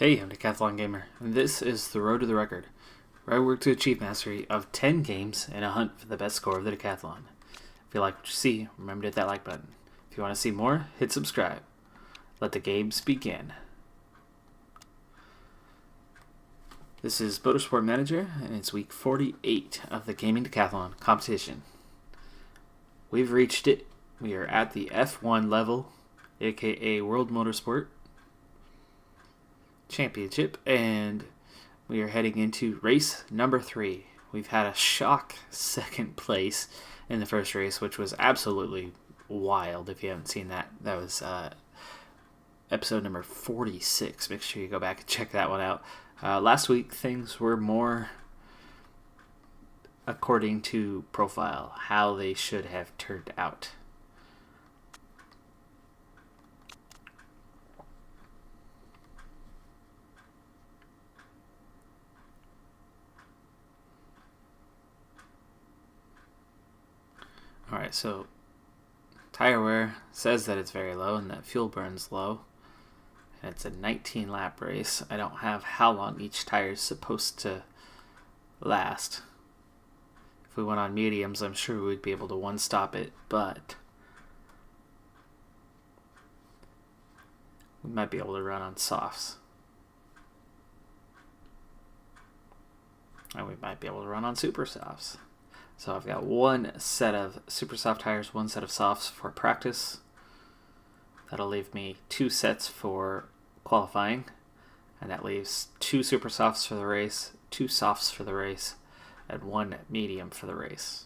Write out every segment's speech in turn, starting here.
Hey, I'm Decathlon Gamer, and this is The Road to the Record, where I work to achieve mastery of 10 games in a hunt for the best score of the Decathlon. If you like what you see, remember to hit that like button. If you want to see more, hit subscribe. Let the games begin. This is Motorsport Manager, and it's week 48 of the Gaming Decathlon competition. We've reached it. We are at the F1 level, aka World Motorsport Championship, and we are heading into race number 3. We've had a shock second place in the first race, which was absolutely wild. If you haven't seen that, that was episode number 46. Make sure you go back and check that one out. Last week, things were more according to profile, how they should have turned out. Alright, so tire wear says that it's very low and that fuel burn's low. And it's a 19 lap race. I don't have how long each tire is supposed to last. If we went on mediums, I'm sure we'd be able to one-stop it, but we might be able to run on softs. And we might be able to run on super softs. So I've got one set of super soft tires, one set of softs for practice. That'll leave me 2 sets for qualifying. And that leaves 2 super softs for the race, 2 softs for the race, and 1 medium for the race.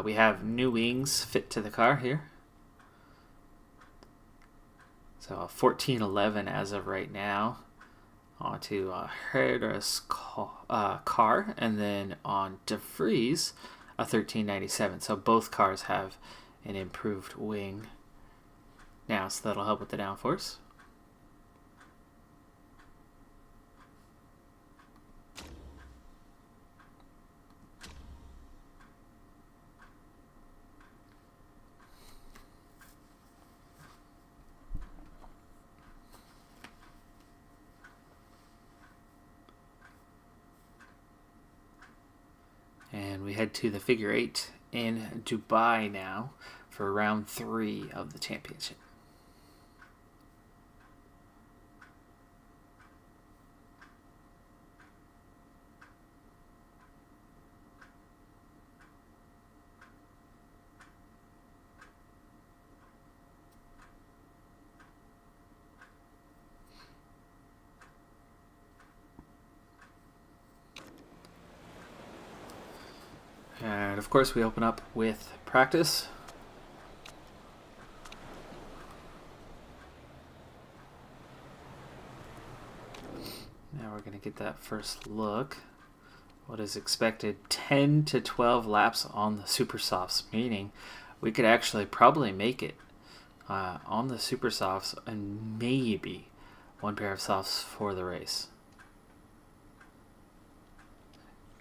We have new wings fit to the car here. So a 1411 as of right now. Onto Herder's car, and then on DeVries a 1397. So both cars have an improved wing now, so that'll help with the downforce. And we head to the figure 8 in Dubai now for round 3 of the championship. And of course we open up with practice. Now we're going to get that first look. What is expected, 10 to 12 laps on the super softs, meaning we could actually probably make it on the super softs and maybe 1 pair of softs for the race.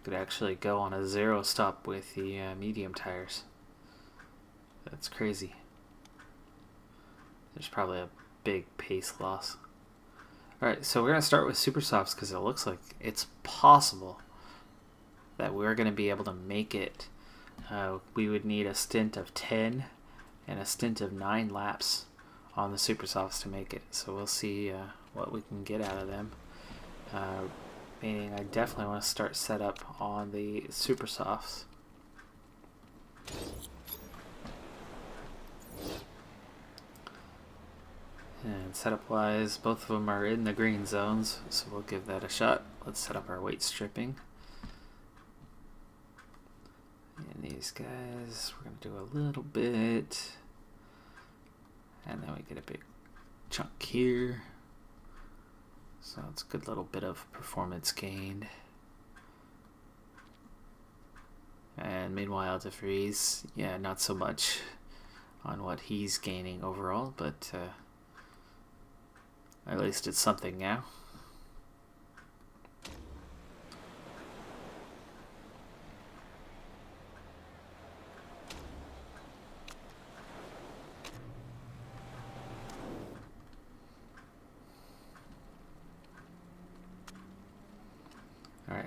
Could actually go on a 0 stop with the medium tires. That's crazy. There's probably a big pace loss. Alright, so we're going to start with super softs because it looks like it's possible that we're going to be able to make it. We would need a stint of 10 and a stint of 9 laps on the super softs to make it. So we'll see what we can get out of them. Meaning I definitely want to start setup on the super softs. And setup wise, both of them are in the green zones, so we'll give that a shot. Let's set up our weight stripping. And these guys, we're going to do a little bit. And then we get a big chunk here. So it's a good little bit of performance gained. And meanwhile, DeVries, yeah, not so much on what he's gaining overall, but at least it's something now.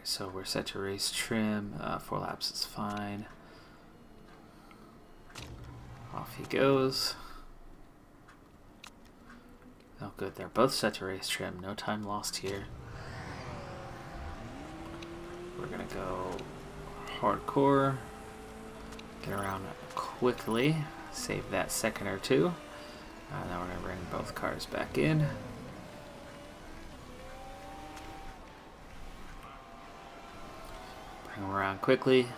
So we're set to race trim. 4 laps is fine. Off he goes. Oh good, they're both set to race trim. No time lost here. We're gonna go hardcore. Get around quickly. Save that second or two. Now we're gonna bring both cars back in. Bring them around quickly.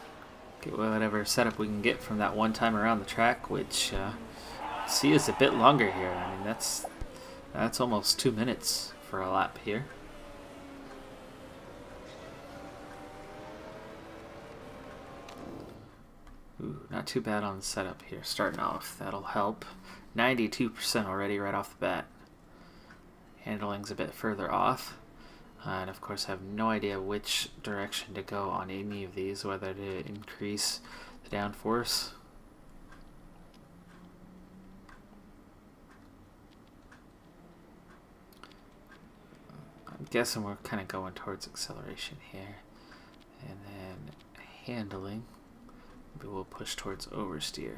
Get whatever setup we can get from that one time around the track, which see is a bit longer here. I mean that's almost 2 minutes for a lap here. Ooh, not too bad on the setup here. Starting off, that'll help. 92% already right off the bat. Handling's a bit further off. And of course I have no idea which direction to go on any of these, whether to increase the downforce. I'm guessing we're kind of going towards acceleration here. And then handling, maybe we'll push towards oversteer.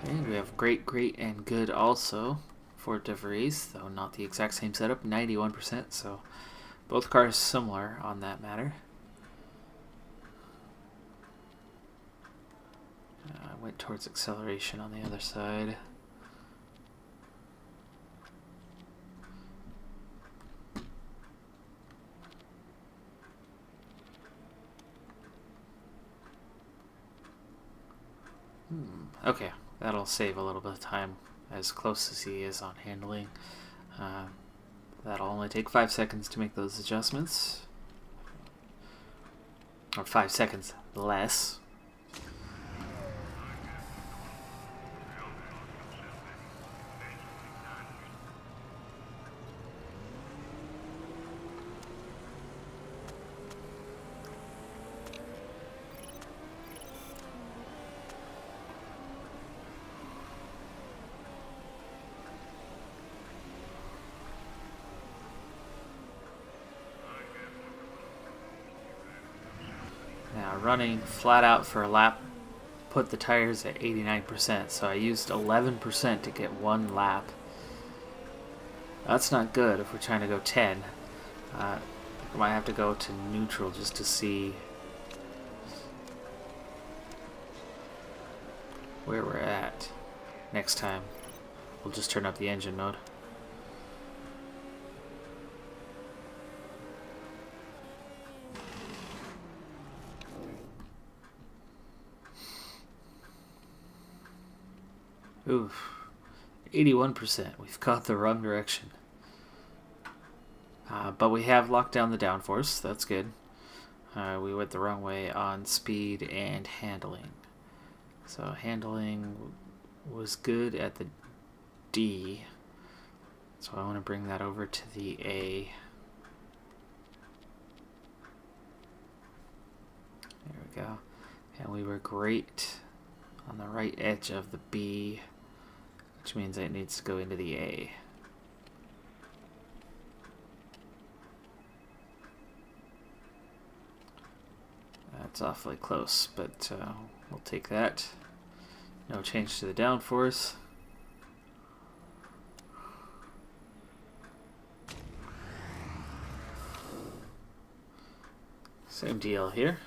And we have great, great, and good also for DeVries, though not the exact same setup, 91%, so both cars similar on that matter. I went towards acceleration on the other side. Okay, that'll save a little bit of time as close as he is on handling. That'll only take 5 seconds to make those adjustments. Or 5 seconds less. Now running flat out for a lap put the tires at 89%, so I used 11% to get 1 lap. That's not good if we're trying to go 10. I might have to go to neutral just to see where we're at. Next time we'll just turn up the engine mode. Oof, 81%. We've got the wrong direction. But we have locked down the downforce. That's good. We went the wrong way on speed and handling. So handling was good at the D. So I want to bring that over to the A. There we go. And we were great on the right edge of the B, which means it needs to go into the A. That's awfully close, but we'll take that. No change to the downforce. Same deal here.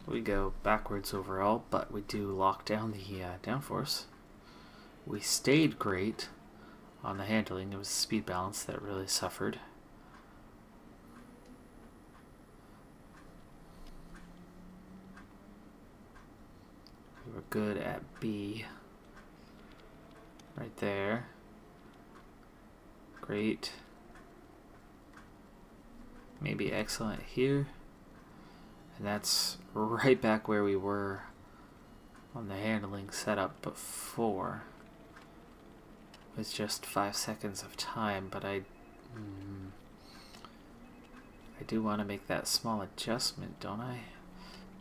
We go backwards overall, but we do lock down the downforce. We stayed great on the handling. It was the speed balance that really suffered. We were good at B. Right there. Great. Maybe excellent here. And that's right back where we were on the handling setup before. With just 5 seconds of time, but I do want to make that small adjustment, don't I?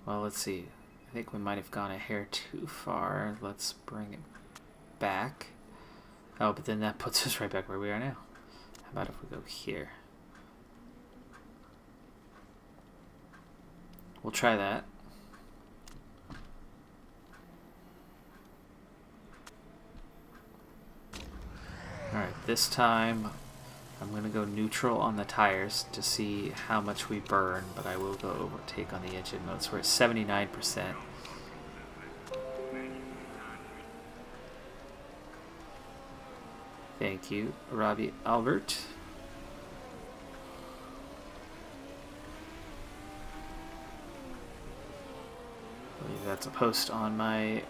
Well, let's see. I think we might have gone a hair too far. Let's bring it back. Oh, but then that puts us right back where we are now. How about if we go here? We'll try that. Alright, this time I'm going to go neutral on the tires to see how much we burn, but I will go overtake on the engine mode. So we're at 79%. Thank you, Robbie Albert. I believe that's a post on my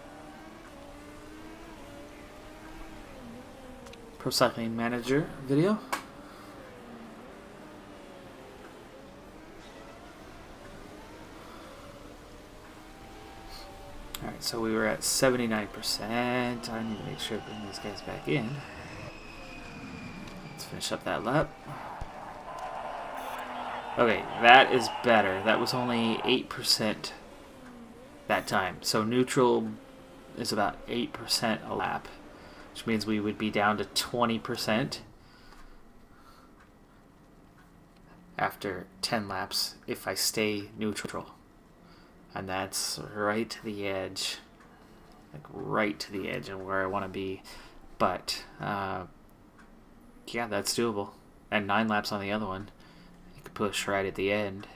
Pro Cycling Manager video. Alright, so we were at 79%. I need to make sure to bring these guys back in. Let's finish up that lap. Okay, that is better. That was only 8% that time. So neutral is about 8% a lap, which means we would be down to 20% after 10 laps if I stay neutral. And that's right to the edge, like right to the edge of where I want to be. But yeah, that's doable. And 9 laps on the other one, you could push right at the end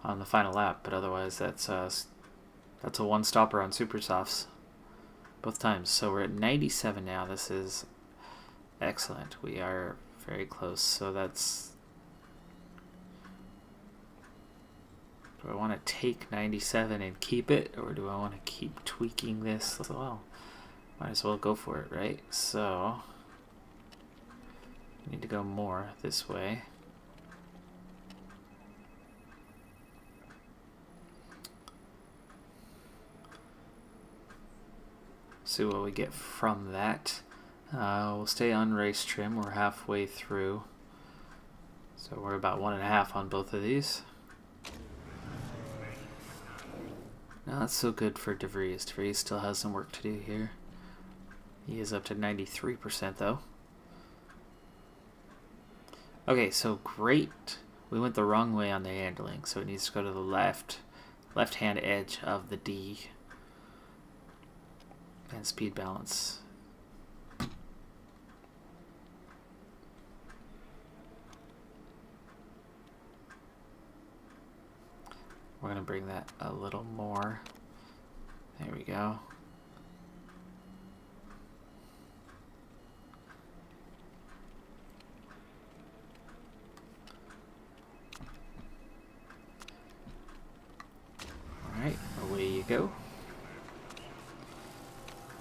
on the final lap. But otherwise, that's a one-stopper on super softs both times. So we're at 97 now. This is excellent. We are very close. So that's... Do I want to take 97 and keep it, or do I want to keep tweaking this as well? Might as well go for it, right? So, I need to go more this way. See what we get from that. We'll stay on race trim. We're halfway through. So we're about 1.5 on both of these. Not so good for DeVries. DeVries still has some work to do here. He is up to 93% though. Okay, so great. We went the wrong way on the handling, so it needs to go to the left-hand edge of the D. And speed balance. We're going to bring that a little more. There we go. Alright, away you go.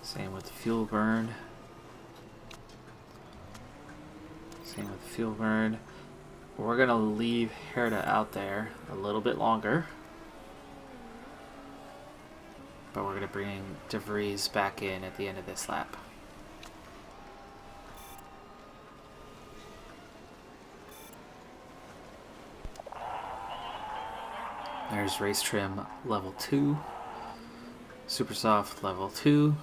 Same with the fuel burn. Same with the fuel burn. We're going to leave Herta out there a little bit longer. But we're going to bring DeVries back in at the end of this lap. There's race trim level 2. Super soft level 2.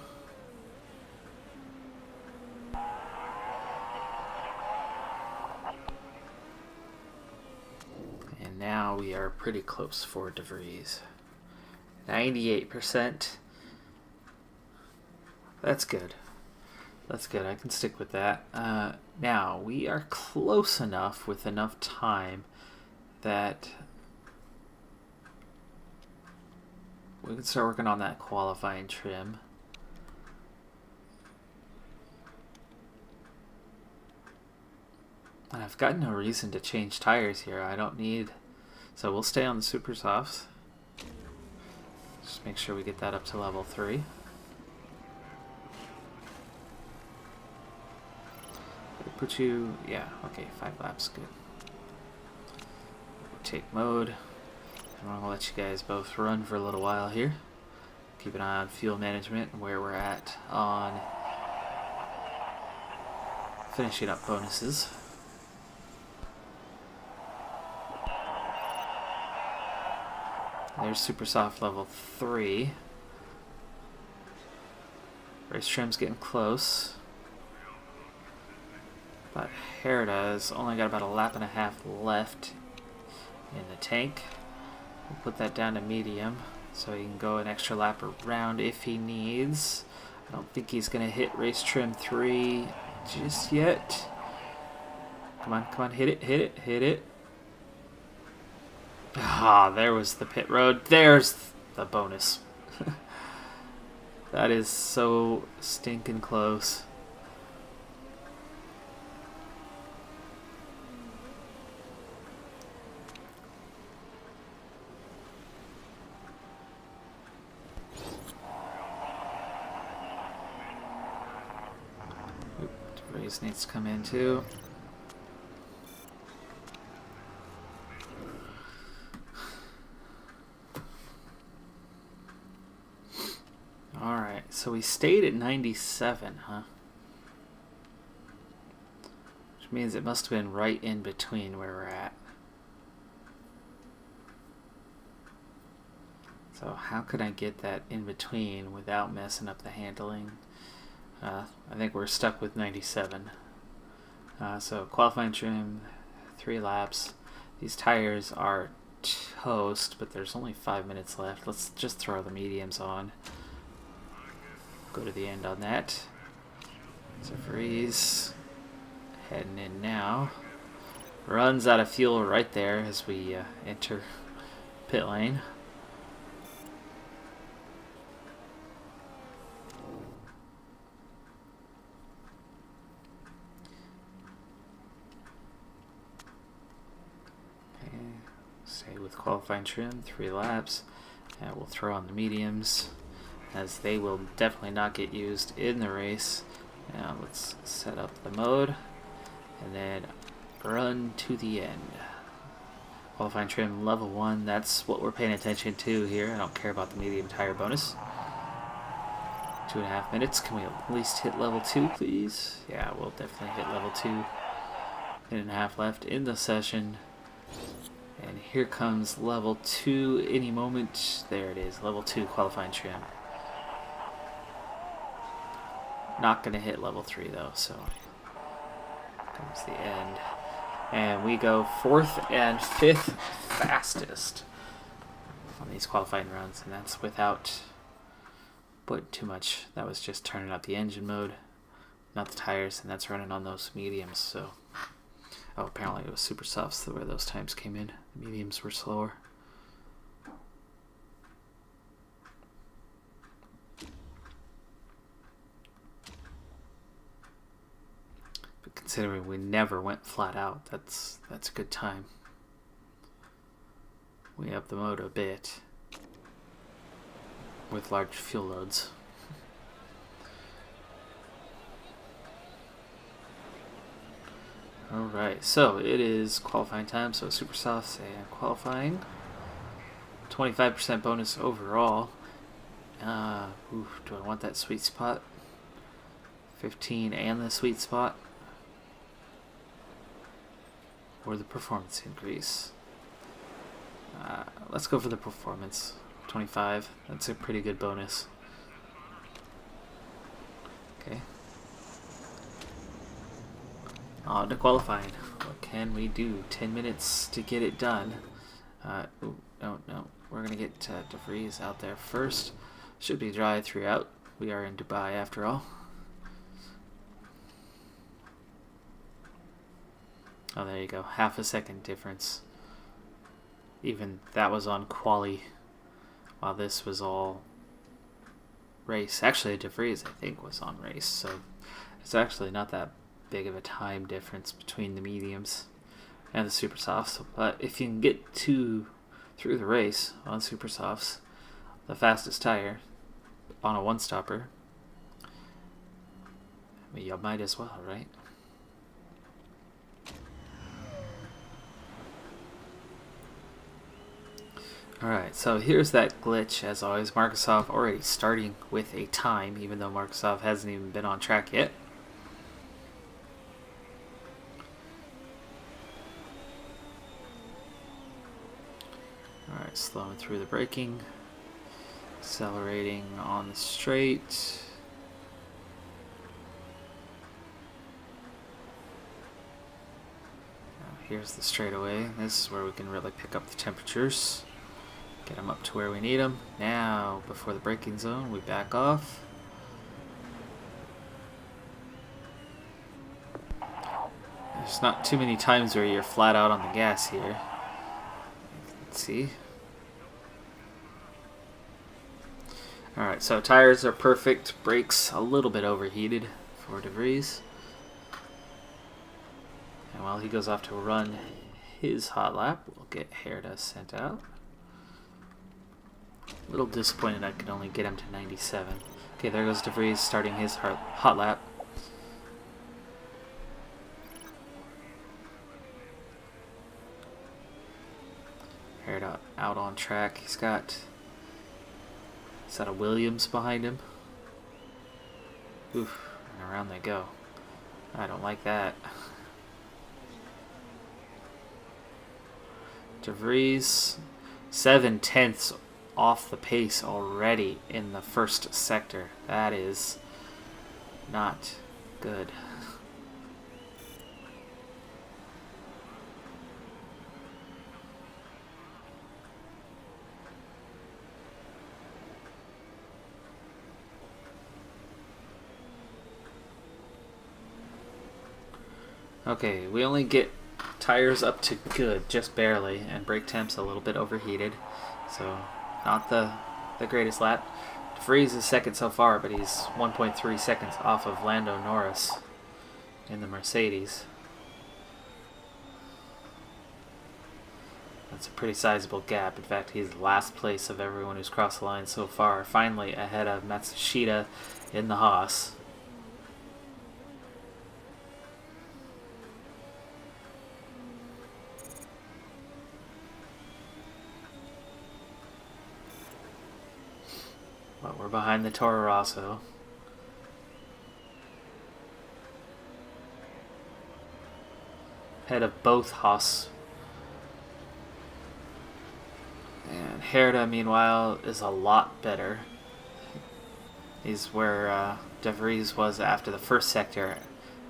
And now we are pretty close for DeVries. 98%. That's good. That's good. I can stick with that. Now, we are close enough with enough time that we can start working on that qualifying trim. And I've got no reason to change tires here. I don't need... So we'll stay on the super softs. Just make sure we get that up to level 3. Put you... Yeah, okay, 5 laps, good. Take mode. I'm gonna let you guys both run for a little while here. Keep an eye on fuel management and where we're at on finishing up bonuses. There's super soft level 3. Race trim's getting close. But Herda has only got about a lap and a half left in the tank. We'll put that down to medium so he can go an extra lap around if he needs. I don't think he's going to hit race trim 3 just yet. Come on, hit it. Ah, there was the pit road. There's the bonus. That is so stinking close. Race needs to come in too. Alright, so we stayed at 97, huh? Which means it must have been right in between where we're at. So how could I get that in between without messing up the handling? I think we're stuck with 97. So qualifying trim, 3 laps. These tires are toast, but there's only 5 minutes left. Let's just throw the mediums on. Go to the end on that. So freeze. Heading in now. Runs out of fuel right there as we enter pit lane. Okay. Stay with qualifying trim, 3 laps. And we'll throw on the mediums, as they will definitely not get used in the race. Now let's set up the mode and then run to the end. Qualifying trim level 1, that's what we're paying attention to here. I don't care about the medium tire bonus. 2.5 minutes. Can we at least hit level 2, please? Yeah, we'll definitely hit level 2. Minute and a half left in the session. And here comes level 2 any moment. There it is, level 2 qualifying trim. Not going to hit level 3 though, so comes the end. And we go 4th and 5th fastest on these qualifying runs, and that's without putting too much. That was just turning up the engine mode, not the tires, and that's running on those mediums. So, oh, apparently it was super softs where those times came in. The mediums were slower. Considering we never went flat out, that's a good time. We up the mode a bit with large fuel loads. Alright, so it is qualifying time, so super softs and qualifying. 25% bonus overall. Do I want that sweet spot? 15 and the sweet spot? Or the performance increase? Let's go for the performance. 25. That's a pretty good bonus. Okay. On to qualifying. What can we do? 10 minutes to get it done. No. We're going to get DeVries out there first. Should be dry throughout. We are in Dubai after all. Oh, there you go. Half a second difference. Even that was on quali, while this was all race. Actually, DeVries, I think, was on race, so it's actually not that big of a time difference between the mediums and the super softs. But if you can get through the race on super softs, the fastest tire on a one-stopper, I mean, you might as well, right? Alright, so here's that glitch, as always. Markusov already starting with a time, even though Markusov hasn't even been on track yet. Alright, slowing through the braking. Accelerating on the straight. here's the straightaway. This is where we can really pick up the temperatures. Get them up to where we need them. Now, before the braking zone, we back off. There's not too many times where you're flat out on the gas here. Let's see. Alright, so tires are perfect. Brakes a little bit overheated for De Vries. And while he goes off to run his hot lap, we'll get Herta sent out. A little disappointed I could only get him to 97. Okay, there goes De Vries starting his hot lap. Herta out on track. He's got a Williams behind him. Oof, and around they go. I don't like that. De Vries, 7/10 off the pace already in the first sector. That is not good. Okay, we only get tires up to good, just barely, and brake temp's a little bit overheated, so not the greatest lap. De Vries is second so far, but he's 1.3 seconds off of Lando Norris in the Mercedes. That's a pretty sizable gap. In fact, he's last place of everyone who's crossed the line so far, finally ahead of Matsushita in the Haas. But we're behind the Toro Rosso. Head of both Haas. And Herta, meanwhile, is a lot better. He's where De Vries was after the first sector,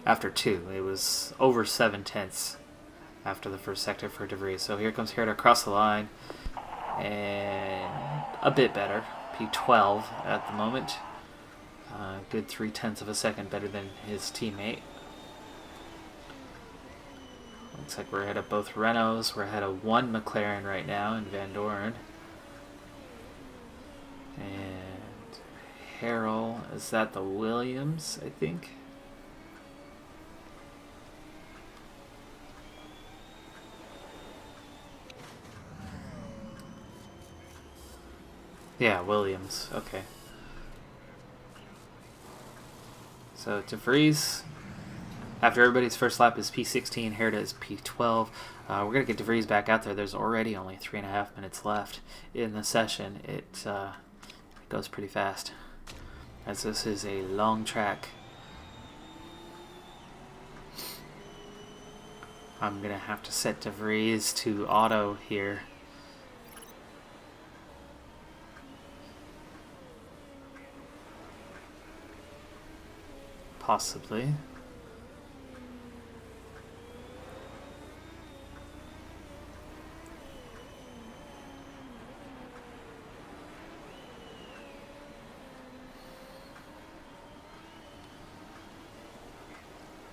after 2. It was over 7/10 after the first sector for De Vries. So here comes Herta across the line. And a bit better. P12 at the moment. Good 0.3 of a second better than his teammate. Looks like we're ahead of both Renaults. We're ahead of one McLaren right now in Van Doren. And Harrell, is that the Williams, I think? Yeah, Williams. Okay. So De Vries, after everybody's first lap, is P16. Herta is P12. We're going to get De Vries back out there. There's already only 3.5 minutes left in the session. It goes pretty fast, as this is a long track. I'm going to have to set De Vries to auto here. Possibly.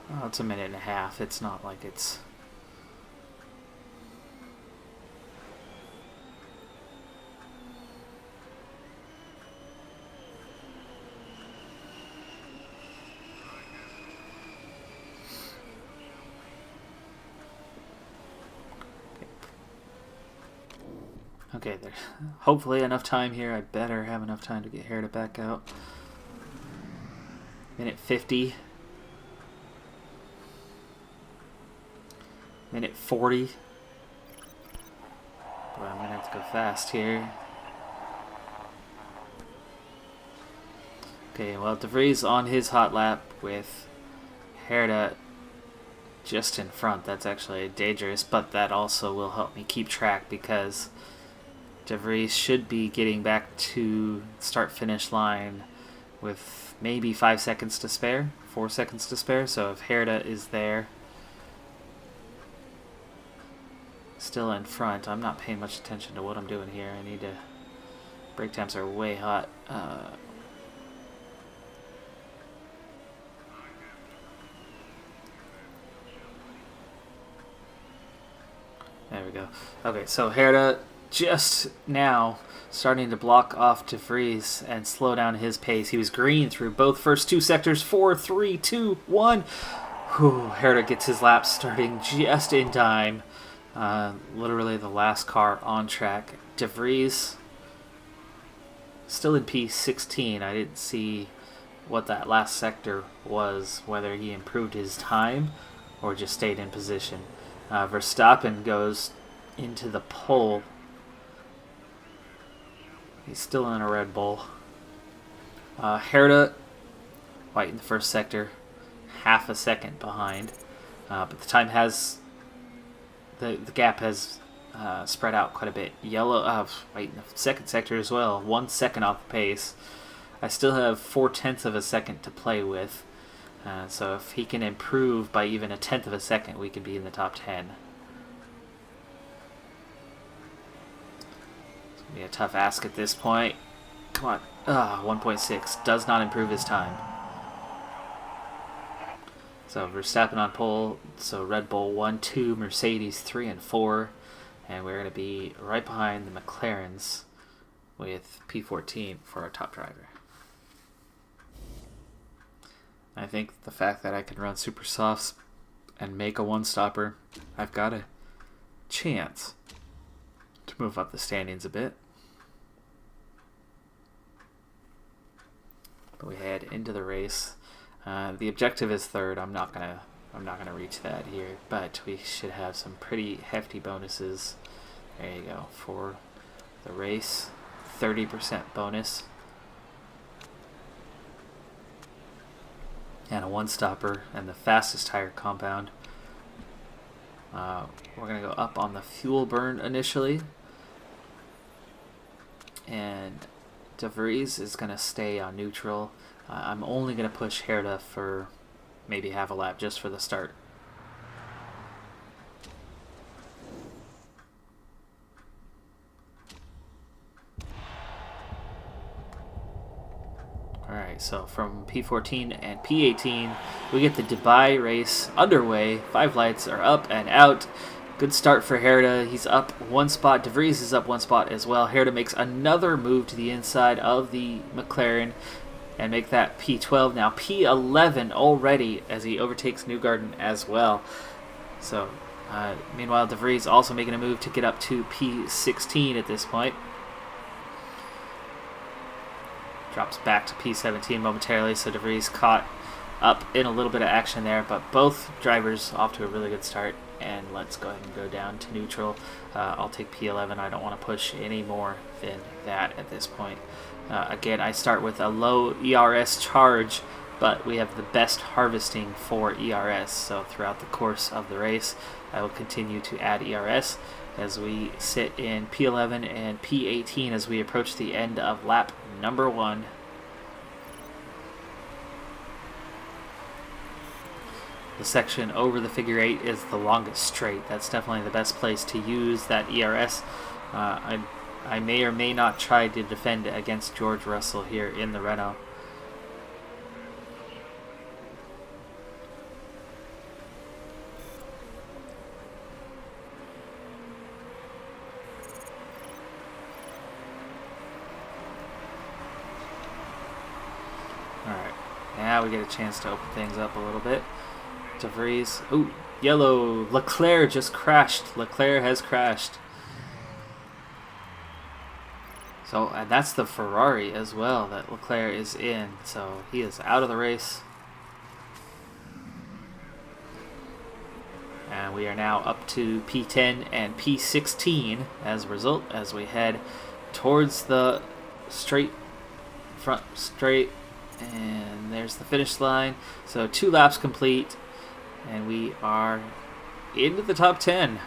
Well, it's a minute and a half. It's not like it's... Okay, there's hopefully enough time here. I better have enough time to get Herta back out. Minute 50. Minute 40. Boy, I'm going to have to go fast here. Okay, well, De Vries on his hot lap with Herta just in front. That's actually dangerous, but that also will help me keep track because De Vries should be getting back to start-finish line with maybe 5 seconds to spare, 4 seconds to spare. So if Herta is there, still in front. I'm not paying much attention to what I'm doing here. I need to... Brake temps are way hot. There we go. Okay, so Herta just now starting to block off De Vries and slow down his pace. He was green through both first two sectors. 4, 3, 2, 1. Whew, Herta gets his lap starting just in time. Literally the last car on track. De Vries still in P16. I didn't see what that last sector was, whether he improved his time or just stayed in position. Verstappen goes into the pole. He's still in a Red Bull. Herta, white in the first sector, half a second behind. But the time has... The gap has spread out quite a bit. Yellow, white in the second sector as well. 1 second off the pace. I still have 4/10 of a second to play with. So if he can improve by even 1/10 of a second, we could be in the top 10. It's going to be a tough ask at this point. Come on. 1.6 does not improve his time. So Verstappen on pole. So Red Bull 1, 2, Mercedes 3 and 4. And we're going to be right behind the McLarens with P14 for our top driver. I think the fact that I can run super softs and make a one-stopper, I've got a chance to move up the standings a bit. But we head into the race. The objective is third. I'm not gonna reach that here, but we should have some pretty hefty bonuses. There you go for the race. 30% bonus. And a one-stopper and the fastest tire compound. We're going to go up on the fuel burn initially. And De Vries is going to stay on neutral. I'm only going to push Herta for maybe half a lap just for the start. Alright, so from P14 and P18, we get the Dubai race underway. 5 lights are up and out. Good start for Herta. He's up 1 spot. De Vries is up 1 spot as well. Herta makes another move to the inside of the McLaren and make that P12. Now P11 already as he overtakes Newgarden as well. So, meanwhile, De Vries also making a move to get up to P16 at this point. Drops back to P17 momentarily, so De Vries caught up in a little bit of action there, but both drivers off to a really good start. And let's go ahead and go down to neutral. I'll take P11. I don't want to push any more than that at this point. Again, I start with a low ERS charge, but we have the best harvesting for ERS. So throughout the course of the race, I will continue to add ERS as we sit in P11 and P18 as we approach the end of lap number 1. The section over the figure 8 is the longest straight. That's definitely the best place to use that ERS. I may or may not try to defend against George Russell here in the Renault. Alright, now we get a chance to open things up a little bit. De Vries. Ooh, yellow. Leclerc just crashed. Leclerc has crashed. So, and that's the Ferrari as well that Leclerc is in. So he is out of the race. And we are now up to P10 and P16 as a result as we head towards the front straight. And there's the finish line. So 2 laps complete. And we are into the top 10.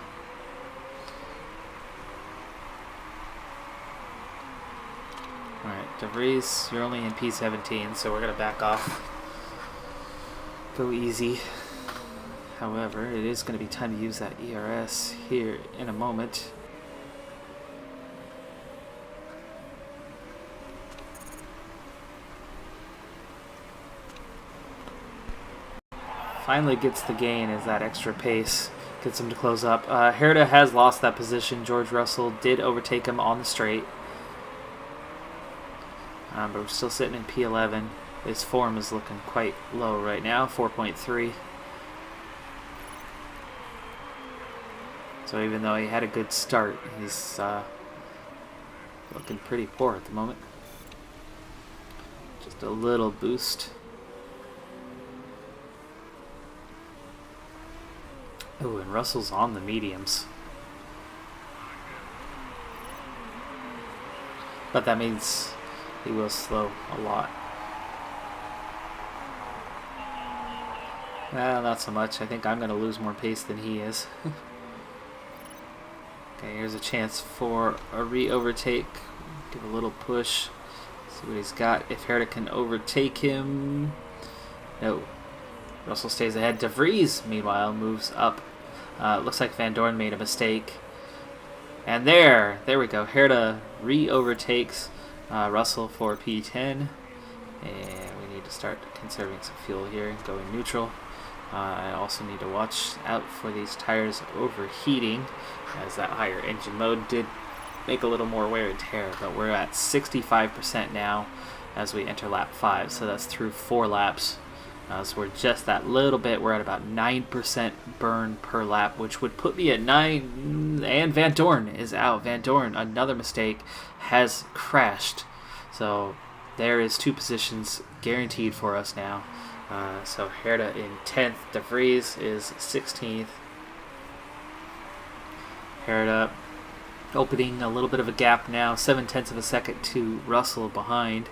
Alright, De Vries, you're only in P17, so we're going to back off. Go easy. However, it is going to be time to use that ERS here in a moment. Finally gets the gain as that extra pace gets him to close up. Herta has lost that position. George Russell did overtake him on the straight. But we're still sitting in P11. His form is looking quite low right now, 4.3. So even though he had a good start, he's looking pretty poor at the moment. Just a little boost. Oh, and Russell's on the mediums. But that means he will slow a lot. Well, not so much. I think I'm going to lose more pace than he is. Okay, here's a chance for a re-overtake. Give a little push. See what he's got. If Herta can overtake him. No. Russell stays ahead. De Vries, meanwhile, moves up. Looks like Van Dorn made a mistake. And there we go. Herta re-overtakes Russell for P10. And we need to start conserving some fuel here, going neutral. I also need to watch out for these tires overheating, as that higher engine mode did make a little more wear and tear. But we're at 65% now as we enter lap 5, so that's through 4 laps. So we're just that little bit. We're at about 9% burn per lap, which would put me at 9. And Van Dorn is out. Van Dorn, another mistake, has crashed. So there is 2 positions guaranteed for us now. So Herta in 10th. De Vries is 16th. Herta opening a little bit of a gap now. 0.7 of a second to Russell behind.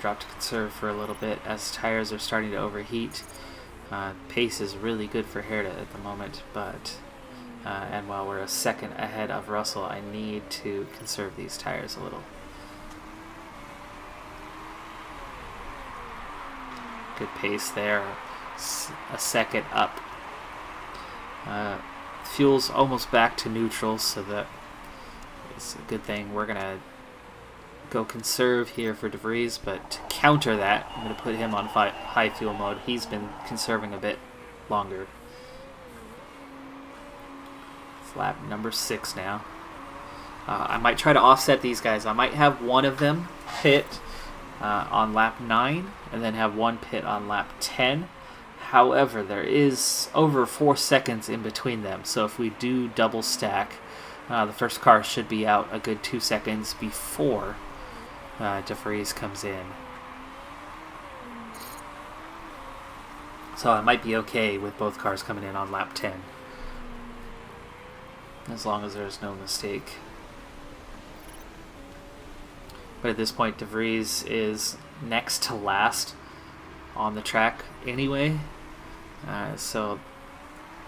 Drop to conserve for a little bit as tires are starting to overheat. Pace is really good for Herta at the moment, but and while we're a second ahead of Russell, I need to conserve these tires a little. Good pace there, a second up. Fuel's almost back to neutral, so that it's a good thing. We're gonna go conserve here for De Vries, but to counter that, I'm going to put him on high fuel mode. He's been conserving a bit longer. It's lap number 6 now. I might try to offset these guys. I might have one of them pit on lap 9 and then have one pit on lap 10. However, there is over 4 seconds in between them, so if we do double stack, the first car should be out a good 2 seconds before De Vries comes in. So I might be okay with both cars coming in on lap 10, as long as there's no mistake. But at this point, De Vries is next to last on the track anyway, so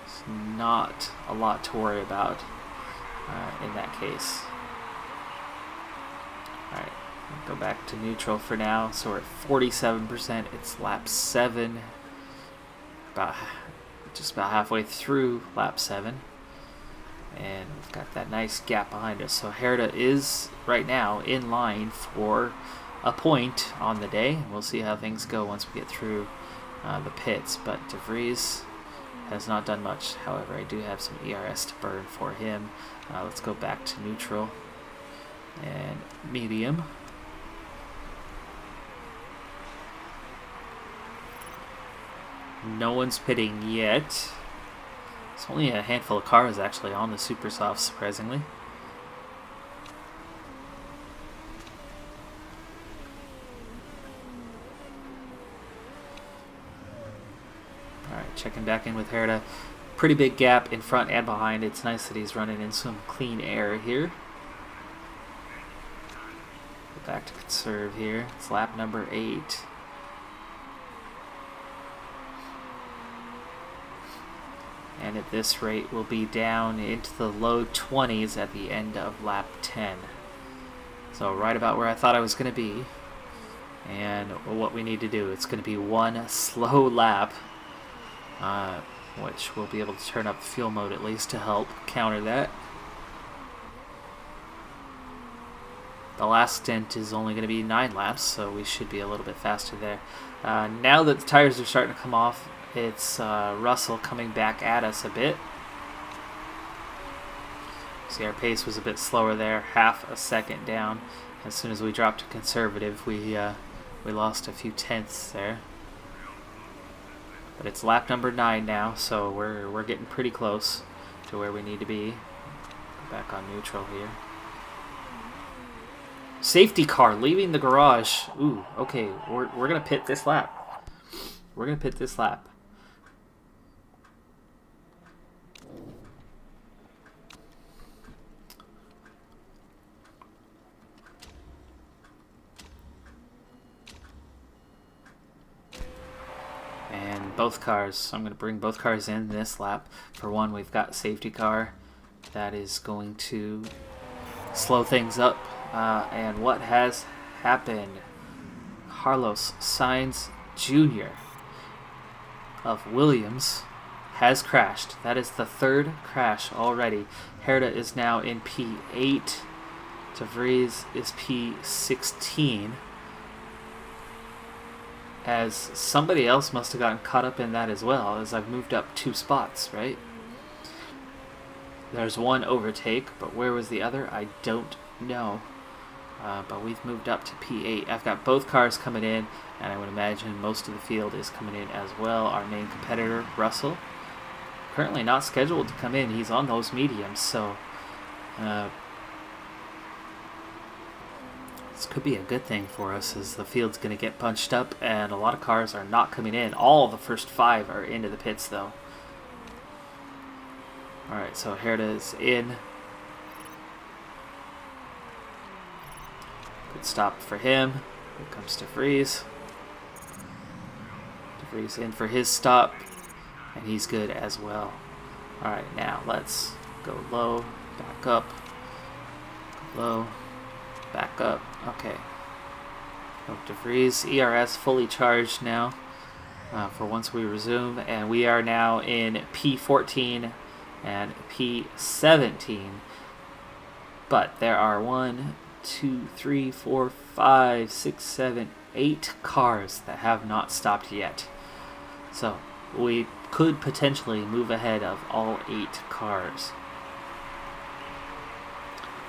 it's not a lot to worry about in that case. Alright, go back to neutral for now. So we're at 47%. It's lap 7. Just about halfway through lap 7. And we've got that nice gap behind us. So Herta is right now in line for a point on the day. We'll see how things go once we get through the pits. But De Vries has not done much. However, I do have some ERS to burn for him. Let's go back to neutral and medium. No one's pitting yet. It's only a handful of cars actually on the super soft, surprisingly. Alright, checking back in with Herta. Pretty big gap in front and behind. It's nice that he's running in some clean air here. Go back to conserve here. It's lap number 8. And and at this rate we'll be down into the low 20s at the end of lap 10. So right about where I thought I was going to be. And what we need to do, it's going to be one slow lap, which we'll be able to turn up the fuel mode at least to help counter that. The last stint is only going to be 9 laps, so we should be a little bit faster there. Now that the tires are starting to come off, it's Russell coming back at us a bit. See, our pace was a bit slower there, half a second down. As soon as we dropped to conservative, we lost a few tenths there. But it's lap number 9 now, so we're getting pretty close to where we need to be. Back on neutral here. Safety car leaving the garage. Ooh, okay, we're gonna pit this lap. We're gonna pit this lap. And both cars, I'm gonna bring both cars in this lap. For one, we've got safety car. That is going to slow things up. And what has happened? Carlos Sainz Jr. of Williams has crashed. That is the 3rd crash already. Herta is now in P8. De Vries is P16. As somebody else must have gotten caught up in that as well, as I've moved up 2 spots, right? There's one overtake, but where was the other? I don't know. But we've moved up to P8. I've got both cars coming in, and I would imagine most of the field is coming in as well. Our main competitor, Russell, currently not scheduled to come in. He's on those mediums, so this could be a good thing for us, as the field's going to get bunched up, and a lot of cars are not coming in. All the first 5 are into the pits, though. Alright, so Herta is in. Good stop for him. Here comes De Vries. De Vries in for his stop, and he's good as well. Alright, now let's go low, back up, go low, back up. Okay. De Vries, ERS fully charged now for once we resume, and we are now in P14 and P17. But there are 1, 2, 3, 4, 5, 6, 7, 8 cars that have not stopped yet. So we could potentially move ahead of all 8 cars.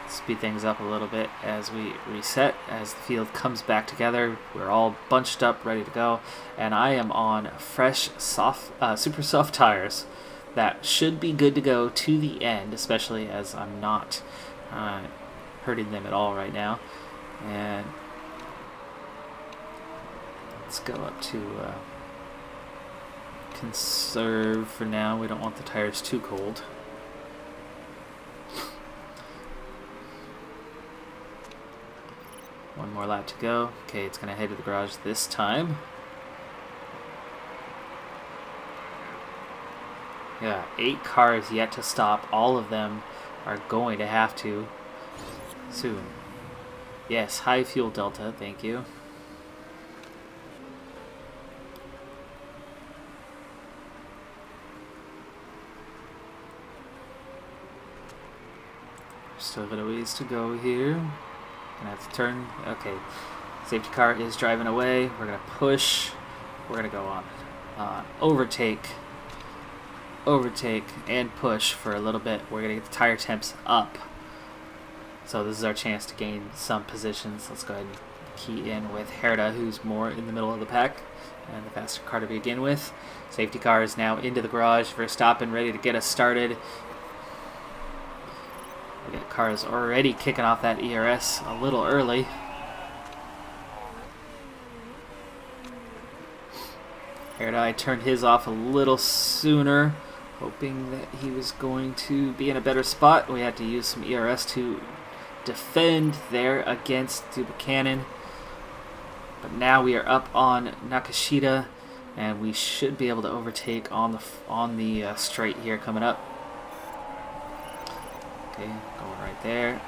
Speed things up a little bit as we reset, as the field comes back together. We're all bunched up, ready to go, and I am on fresh, super soft tires that should be good to go to the end, especially as I'm not hurting them at all right now. And let's go up to conserve for now. We don't want the tires too cold. One more lap to go. Okay, it's going to head to the garage this time. Yeah, 8 cars yet to stop. All of them are going to have to soon. Yes, high fuel delta, thank you. Still got a ways to go here. Gonna have to turn. Okay, safety car is driving away. We're gonna push. We're gonna go on overtake, and push for a little bit. We're gonna get the tire temps up. So this is our chance to gain some positions. Let's go ahead and key in with Herta, who's more in the middle of the pack and the faster car to begin with. Safety car is now into the garage for stopping, ready to get us started. We got cars already kicking off that ERS a little early. Herta turned his off a little sooner, hoping that he was going to be in a better spot. We had to use some ERS to defend there against Buchanan. But now we are up on Nakashita, and we should be able to overtake on the straight here coming up. Okay, going right there.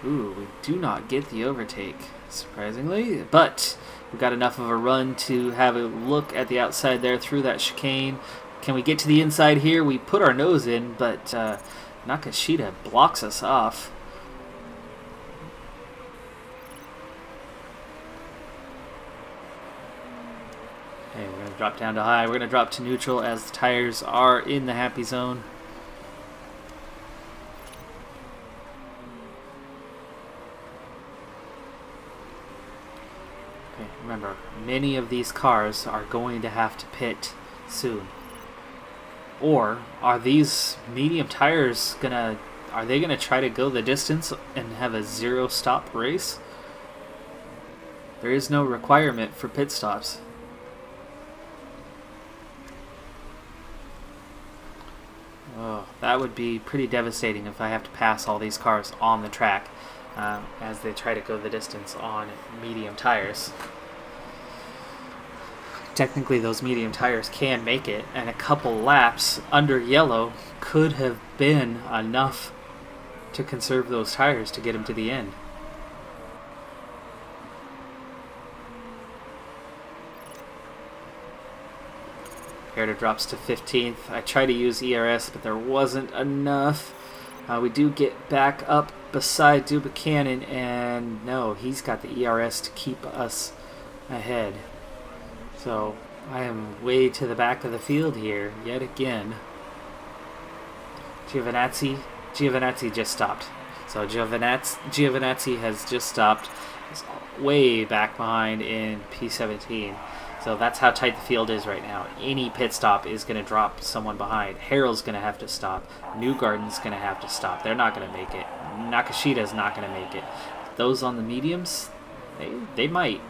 Ooh, we do not get the overtake, surprisingly, but we got enough of a run to have a look at the outside there through that chicane. Can we get to the inside here? We put our nose in, but Nakashita blocks us off. Okay, we're going to drop down to high. We're going to drop to neutral as the tires are in the happy zone. Okay, remember, many of these cars are going to have to pit soon. Or are these medium tires are they gonna try to go the distance and have a zero stop race? There is no requirement for pit stops. Oh, that would be pretty devastating if I have to pass all these cars on the track as they try to go the distance on medium tires. Technically, those medium tires can make it, and a couple laps under yellow could have been enough to conserve those tires to get them to the end. Herta drops to 15th. I tried to use ERS, but there wasn't enough. We do get back up beside Buchanan, and no, he's got the ERS to keep us ahead. So I am way to the back of the field here yet again. Giovinazzi just stopped. So Giovinazzi has just stopped. He's way back behind in P17. So that's how tight the field is right now. Any pit stop is going to drop someone behind. Harrell's going to have to stop. Newgarden's going to have to stop. They're not going to make it. Nakashita's not going to make it. Those on the mediums, they might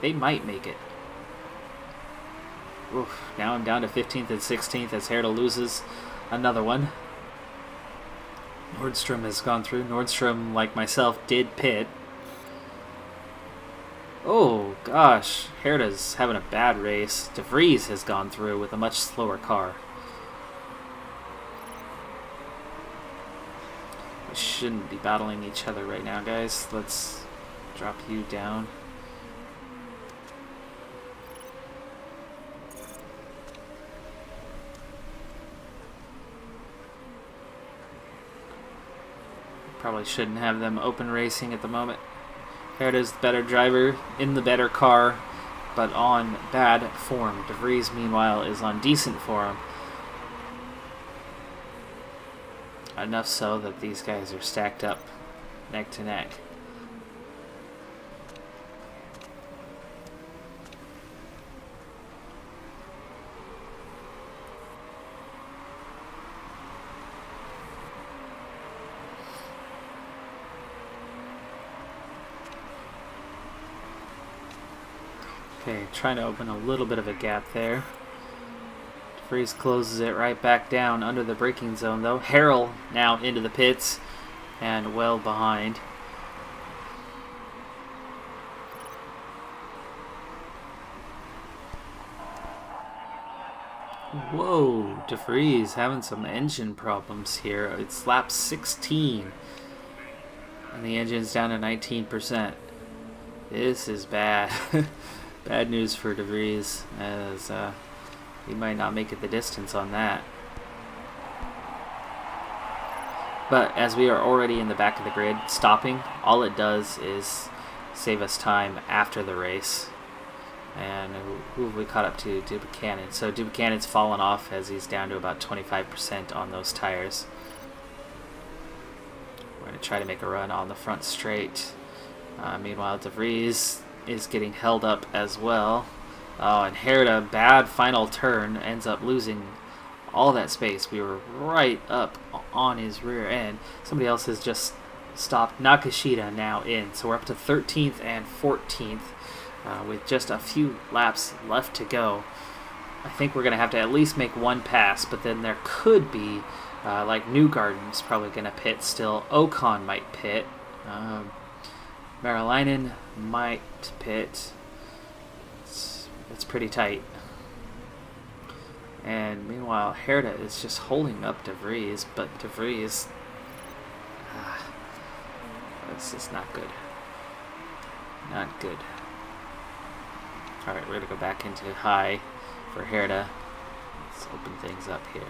make it. Oof, now I'm down to 15th and 16th as Herta loses another one. Nordstrom has gone through. Nordstrom, like myself, did pit. Oh, gosh. Herta's having a bad race. De Vries has gone through with a much slower car. We shouldn't be battling each other right now, guys. Let's drop you down. Probably shouldn't have them open racing at the moment. Herta's the better driver in the better car, but on bad form. De Vries, meanwhile, is on decent form. Enough so that these guys are stacked up neck to neck. Okay, trying to open a little bit of a gap there. De Vries closes it right back down under the braking zone, though. Harrell now into the pits and well behind. Whoa, De Vries having some engine problems here. It's lap 16 and the engine's down to 19%. This is bad. Bad news for De Vries, as he might not make it the distance on that. But as we are already in the back of the grid, stopping, all it does is save us time after the race. And who have we caught up to? Buchanan. So Buchanan's fallen off as he's down to about 25% on those tires. We're going to try to make a run on the front straight. Meanwhile, De Vries is getting held up as well. Oh, and Herta, bad final turn, ends up losing all that space. We were right up on his rear end. Somebody else has just stopped. Nakashita now in. So we're up to 13th and 14th with just a few laps left to go. I think we're going to have to at least make one pass, but then there could be, like Newgarden's probably going to pit still. Ocon might pit. Marilainen might pit. It's pretty tight. And meanwhile, Herta is just holding up DeVries, but DeVries... this is not good. Not good. Alright, we're going to go back into high for Herta. Let's open things up here.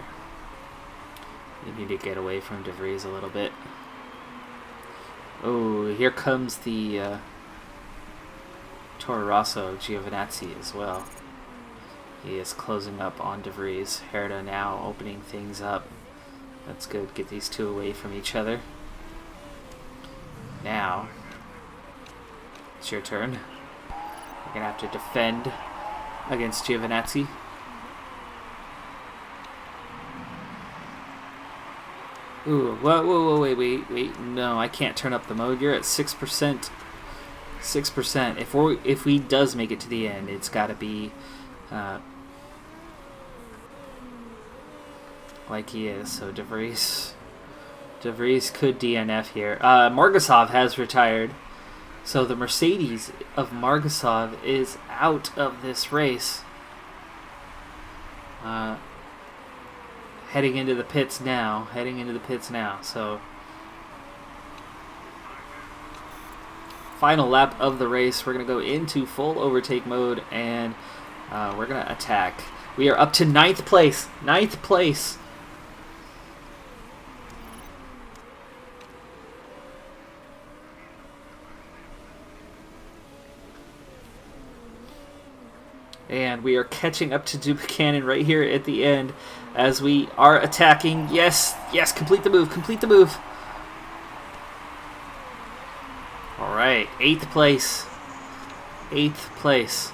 We need to get away from DeVries a little bit. Oh, here comes the Toro Rosso Giovinazzi as well. He is closing up on DeVries. Herta now opening things up. That's good. Get these two away from each other. Now, it's your turn. You're going to have to defend against Giovinazzi. Ooh, whoa, wait. No, I can't turn up the mode. You're at 6%. 6%. If we does make it to the end, it's got to be like he is. So DeVries could DNF here. Margasov has retired, so the Mercedes of Margasov is out of this race. Heading into the pits now. So final lap of the race. We're going to go into full overtake mode, and we're going to attack. We are up to 9th place. 9th place. And we are catching up to Buchanan right here at the end as we are attacking. Yes, complete the move. All right, 8th place. 8th place.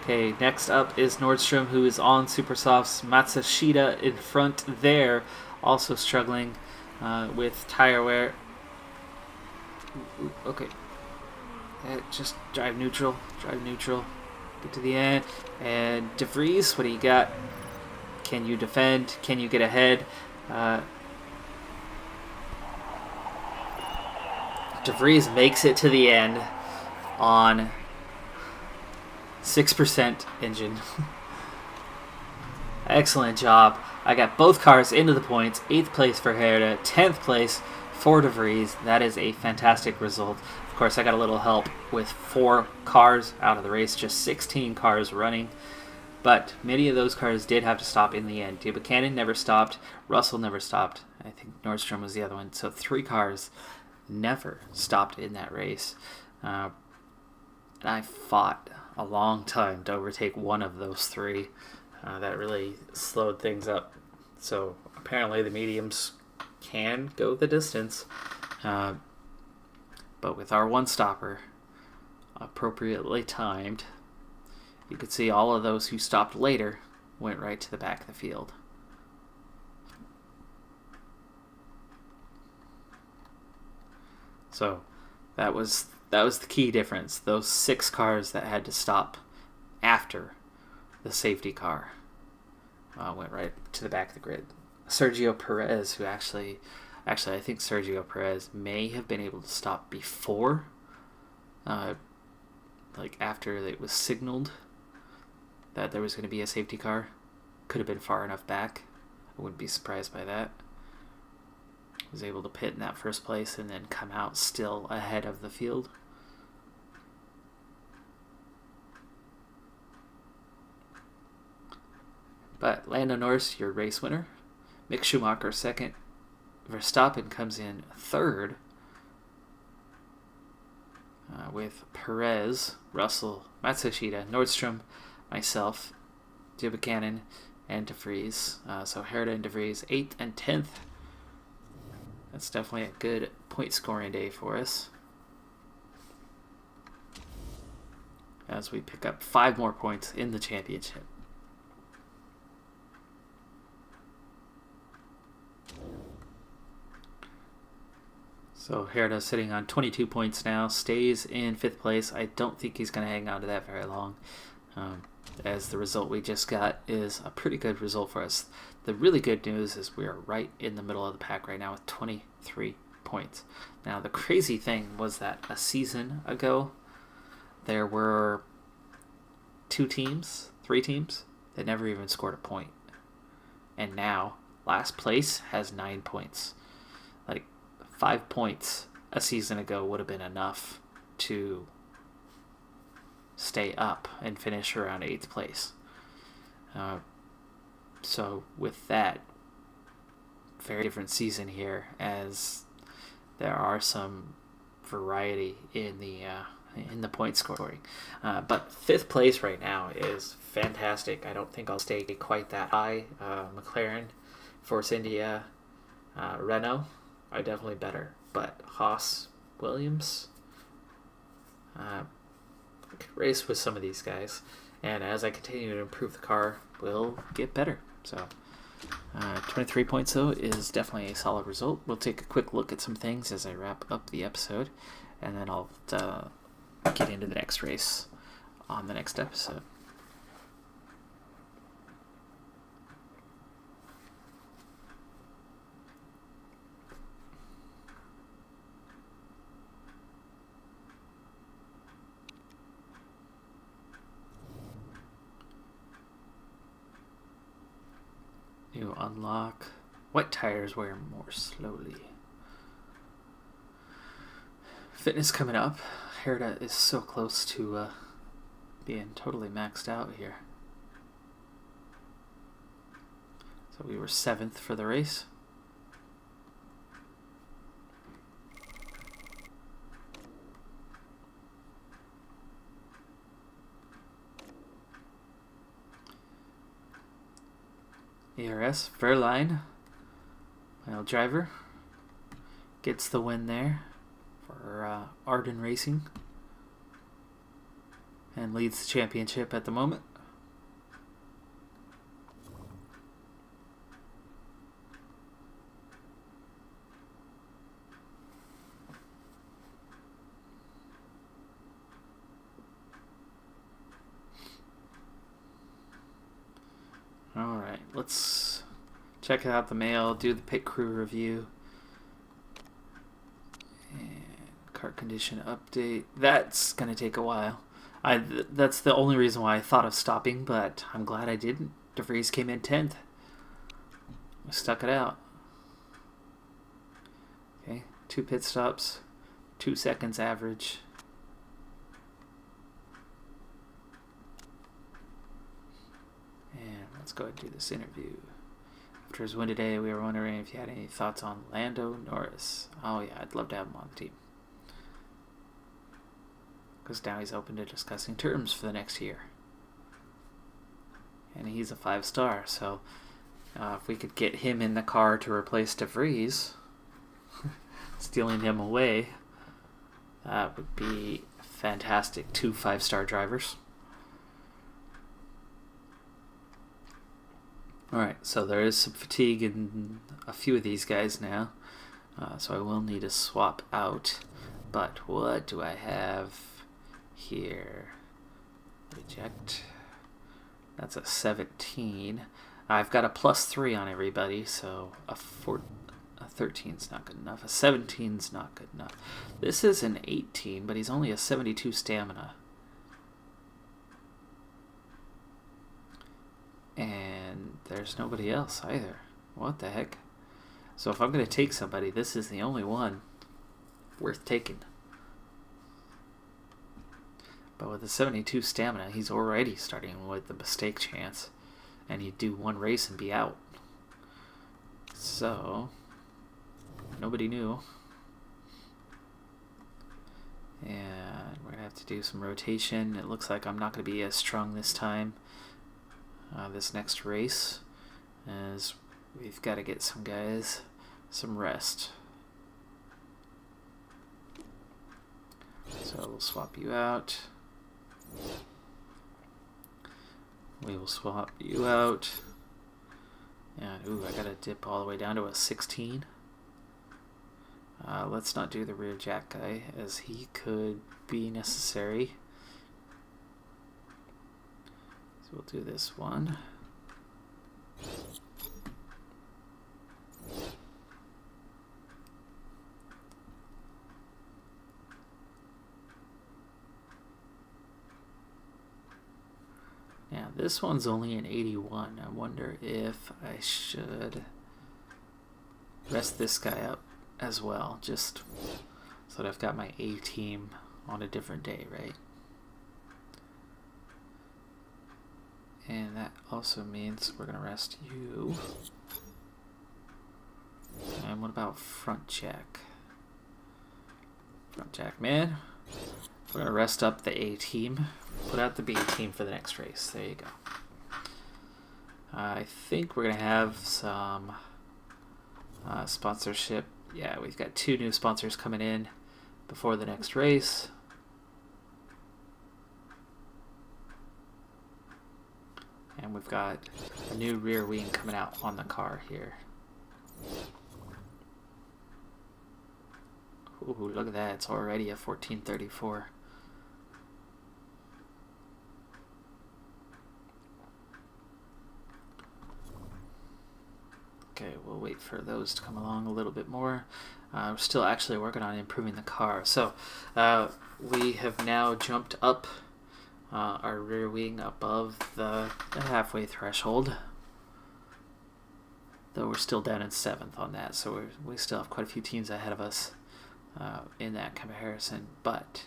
Okay, next up is Nordstrom, who is on Supersofts. Matsushita in front there, also struggling with tire wear. Okay. Just drive neutral. Get to the end. And DeVries, what do you got? Can you defend? Can you get ahead? DeVries makes it to the end on 6% engine. Excellent job. I got both cars into the points. 8th place for Herta, 10th place for DeVries. That is a fantastic result. Of course, I got a little help with 4 cars out of the race, just 16 cars running. But many of those cars did have to stop in the end. Buchanan never stopped. Russell never stopped. I think Nordstrom was the other one. So 3 cars never stopped in that race. And I fought a long time to overtake one of those 3. That really slowed things up. So apparently the mediums can go the distance. But with our one-stopper appropriately timed, you could see all of those who stopped later went right to the back of the field. So that was the key difference. Those 6 cars that had to stop after the safety car went right to the back of the grid. Sergio Perez, who actually I think Sergio Perez may have been able to stop before, like after it was signaled that there was going to be a safety car. Could have been far enough back. I wouldn't be surprised by that. Was able to pit in that first place and then come out still ahead of the field. But Lando Norris, your race winner. Mick Schumacher, second. Verstappen comes in third with Perez, Russell, Matsushita, Nordstrom, myself, Buchanan, and DeVries. So Herta and DeVries, 8th and 10th. That's definitely a good point scoring day for us, as we pick up 5 more points in the championship. So Herta sitting on 22 points now, stays in 5th place. I don't think he's going to hang on to that very long, as the result we just got is a pretty good result for us. The really good news is we are right in the middle of the pack right now with 23 points. Now the crazy thing was that a season ago there were 2 teams, 3 teams that never even scored a point. And now, last place has 9 points. Like, 5 points a season ago would have been enough to stay up and finish around 8th place. So with that, very different season here, as there are some variety in the point scoring. But 5th place right now is fantastic. I don't think I'll stay quite that high. McLaren, Force India, Renault are definitely better, but Haas, Williams, could race with some of these guys, and as I continue to improve the car, we'll get better. So 23 points though is definitely a solid result. We'll take a quick look at some things as I wrap up the episode, and then I'll get into the next race on the next episode. You unlock wet tires wear more slowly. Fitness coming up. Herda is so close to being totally maxed out here. So we were 7th for the race. ERS, Verline, my old driver, gets the win there for Arden Racing and leads the championship at the moment. Alright, let's check out the mail, do the pit crew review, and kart condition update. That's going to take a while. That's the only reason why I thought of stopping, but I'm glad I didn't. DeVries came in 10th. We stuck it out. Okay, 2 pit stops, 2 seconds average. And let's go ahead and do this interview. After his win today, we were wondering if you had any thoughts on Lando Norris. Oh yeah, I'd love to have him on the team, because now he's open to discussing terms for the next year. And he's a 5-star, so if we could get him in the car to replace DeVries, stealing him away, that would be fantastic. 2 5-star drivers. Alright, so there is some fatigue in a few of these guys now, so I will need to swap out. But what do I have here? Reject. That's a 17. I've got a +3 on everybody, so a 13's not good enough. A 17's not good enough. This is an 18, but he's only a 72 stamina. And there's nobody else either. What the heck? So if I'm going to take somebody, this is the only one worth taking. But with the 72 stamina, he's already starting with the mistake chance. And he'd do 1 race and be out. So, nobody knew. And we're going to have to do some rotation. It looks like I'm not going to be as strong this time. This next race, as we've got to get some guys some rest. So we'll swap you out. We will swap you out. And ooh, I gotta dip all the way down to a 16. Let's not do the rear jack guy, as he could be necessary. So we'll do this one. This one's only an 81. I wonder if I should rest this guy up as well, just so that I've got my A team on a different day, right? And that also means we're going to rest you. And what about front jack? Front jack, man. We're going to rest up the A team. Put out the B team for the next race. There you go. I think we're going to have some sponsorship. Yeah, we've got 2 new sponsors coming in before the next race. And we've got a new rear wing coming out on the car here. Ooh, look at that. It's already a 1434. Okay, we'll wait for those to come along a little bit more. We're still actually working on improving the car. So we have now jumped up our rear wing above the halfway threshold. Though we're still down in 7th on that, so we still have quite a few teams ahead of us in that comparison. But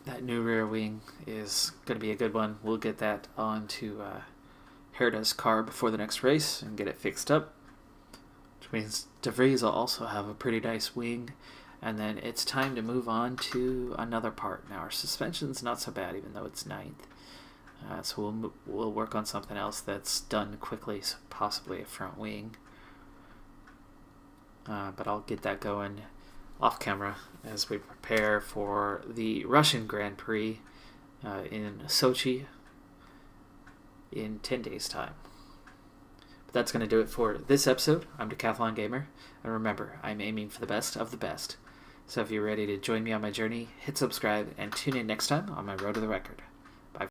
that new rear wing is going to be a good one. We'll get that onto Herda's car before the next race and get it fixed up, which means De Vries will also have a pretty nice wing, and then it's time to move on to another part. Now our suspension's not so bad, even though it's 9th, so we'll work on something else that's done quickly, so possibly a front wing, but I'll get that going off camera as we prepare for the Russian Grand Prix in Sochi in 10 days time. But that's going to do it for this episode. I'm Decathlon Gamer, and remember, I'm aiming for the best of the best. So if you're ready to join me on my journey, hit subscribe and tune in next time on my Road to the Record.